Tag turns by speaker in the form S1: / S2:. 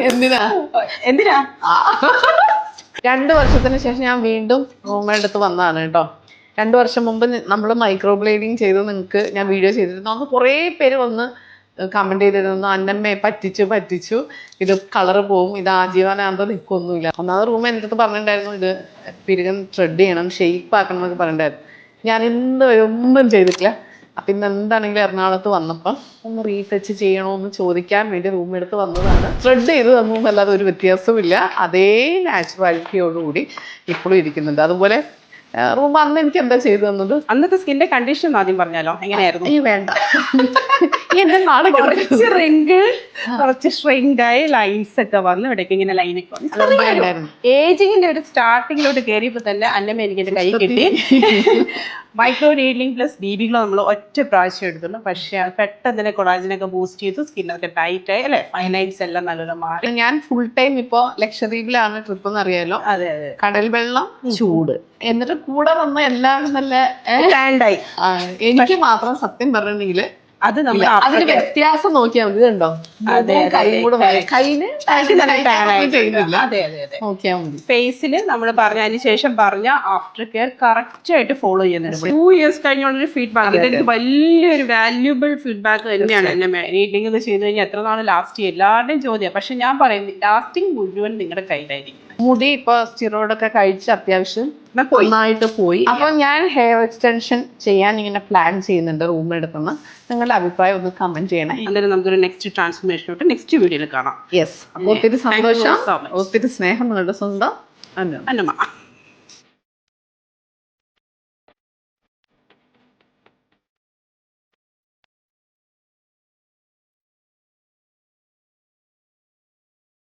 S1: എന്തിനാ
S2: എന്തിനാ
S1: 2 വർഷത്തിന് ശേഷം ഞാൻ വീണ്ടും റൂമയുടെ അടുത്ത് വന്നതാണ് കേട്ടോ. 2 വർഷം മുമ്പ് നമ്മൾ മൈക്രോബ്ലേഡിങ് ചെയ്ത് നിങ്ങൾക്ക് ഞാൻ വീഡിയോ ചെയ്തിരുന്നു. അന്ന് കുറേ പേര് വന്ന് കമന്റ് ചെയ്തിരുന്നു, അന്നമ്മയെ പറ്റിച്ചു, ഇത് കളറ് പോവും, ഇത് ആജീവനാന്തം നിൽക്കൊന്നുമില്ല. ഒന്നാമത് റൂം എൻ്റെ അടുത്ത് പറഞ്ഞിട്ടുണ്ടായിരുന്നു, ഇത് പിരികം ത്രെഡ് ചെയ്യണം, ഷെയ്പ്പ് ആക്കണം എന്നൊക്കെ പറഞ്ഞിട്ടുണ്ടായിരുന്നു. ഞാൻ ഒന്നും ചെയ്തിട്ടില്ല. അപ്പം ഇന്ന് എന്താണെങ്കിലും എറണാകുളത്ത് വന്നപ്പം ഒന്ന് റീടച്ച് ചെയ്യണമെന്ന് ചോദിക്കാൻ വേണ്ടി റൂം എടുത്ത് വന്നതാണ്. ത്രെഡ് ചെയ്ത് തന്നു അല്ലാതെ ഒരു വ്യത്യാസവും ഇല്ല. അതേ നാച്ചുറാലിറ്റിയോടുകൂടി ഇപ്പോഴും ഇരിക്കുന്നുണ്ട്. അതുപോലെ റൂം അന്ന് എനിക്ക് എന്താ ചെയ്തു തന്നത്,
S2: അന്നത്തെ സ്കിന്റെ കണ്ടീഷൻ ആദ്യം പറഞ്ഞാലോ, എങ്ങനെയായിരുന്നു?
S1: വേണ്ട എന്റെ നാളെ
S2: കുറച്ച് റിങ്കിൾ, കുറച്ച് ഷ്രിങ്കായി ലൈൻസ് ഒക്കെ വന്ന് ഇവിടേക്ക് ഇങ്ങനെ ലൈനൊക്കെ വന്നു. ഏജിങ്ങിന്റെ ഒരു സ്റ്റാർട്ടിങ്ങിലോട്ട് കയറിയപ്പോ തന്നെ അന്നമ്മ എനിക്ക് എന്റെ കൈ കിട്ടി. Micro needling plus BB glow നമ്മൾ ഒറ്റ പ്രാവശ്യം എടുത്തുള്ളൂ. പക്ഷെ പെട്ടെന്ന് തന്നെ കൊളാജനൊക്കെ ബൂസ്റ്റ് ചെയ്തു, സ്കിന്നൊക്കെ ടൈറ്റ് ആയി അല്ലെ, ഫൈനൈറ്റ്സ് എല്ലാം നല്ലോണം മാറി.
S1: ഞാൻ ഫുൾ ടൈം ഇപ്പോ ലക്ഷദ്വീപിലാണ് ട്രിപ്പ് എന്ന് അറിയാലോ.
S2: അതെ,
S1: കടൽ വെള്ളം, ചൂട്, എന്നിട്ട് കൂടെ വന്ന എല്ലാവരും നല്ല
S2: സ്റ്റാൻഡായി.
S1: എനിക്ക് മാത്രം സത്യം പറഞ്ഞിട്ടുണ്ടെങ്കിൽ
S2: അത് നമ്മൾ
S1: അതിന് വ്യത്യാസം നോക്കിയാൽ മതി. ഇതുണ്ടോ,
S2: ഫേസില് നമ്മൾ പറഞ്ഞതിന് ശേഷം പറഞ്ഞ ആഫ്റ്റർ കെയർ കറക്റ്റ് ആയിട്ട് ഫോളോ ചെയ്യുന്നുണ്ട്. 2 ഇയേഴ്സ് കഴിഞ്ഞുള്ളൊരു ഫീഡ്ബാക്ക്, ഇതെനിക്ക് വലിയൊരു വാല്യൂബിൾ ഫീഡ്ബാക്ക് തന്നെയാണ്. എന്നെ നീഡിങ് ഇത് ചെയ്ത് കഴിഞ്ഞാൽ എത്ര നാൾ ലാസ്റ്റ് ചെയ്യും, എല്ലാവരുടെയും ചോദ്യം. പക്ഷെ ഞാൻ പറയുന്നത് ലാസ്റ്റിംഗ് മുഴുവൻ നിങ്ങളുടെ കയ്യിലായിരിക്കും.
S1: മുടി ഇപ്പൊ സ്റ്റിറോയിഡൊക്കെ കഴിച്ച് അത്യാവശ്യം നന്നായിട്ട് പോയി. അപ്പൊ ഞാൻ ഹെയർ എക്സ്റ്റൻഷൻ ചെയ്യാൻ ഇങ്ങനെ പ്ലാൻ ചെയ്യുന്നുണ്ട് റൂമെടുത്തുനിന്ന്. നിങ്ങളുടെ അഭിപ്രായം ഒന്ന് കമന്റ് ചെയ്യണേ.
S2: എന്തായാലും നമുക്കൊരു നെക്സ്റ്റ് ട്രാൻസ്ഫോർമേഷനോട്ട് നെക്സ്റ്റ് വീഡിയോയിൽ കാണാം.
S1: യെസ്, ഒത്തിരി സന്തോഷം, ഒത്തിരി സ്നേഹം. നിങ്ങളുടെ സ്വന്തം അന്നമ്മ.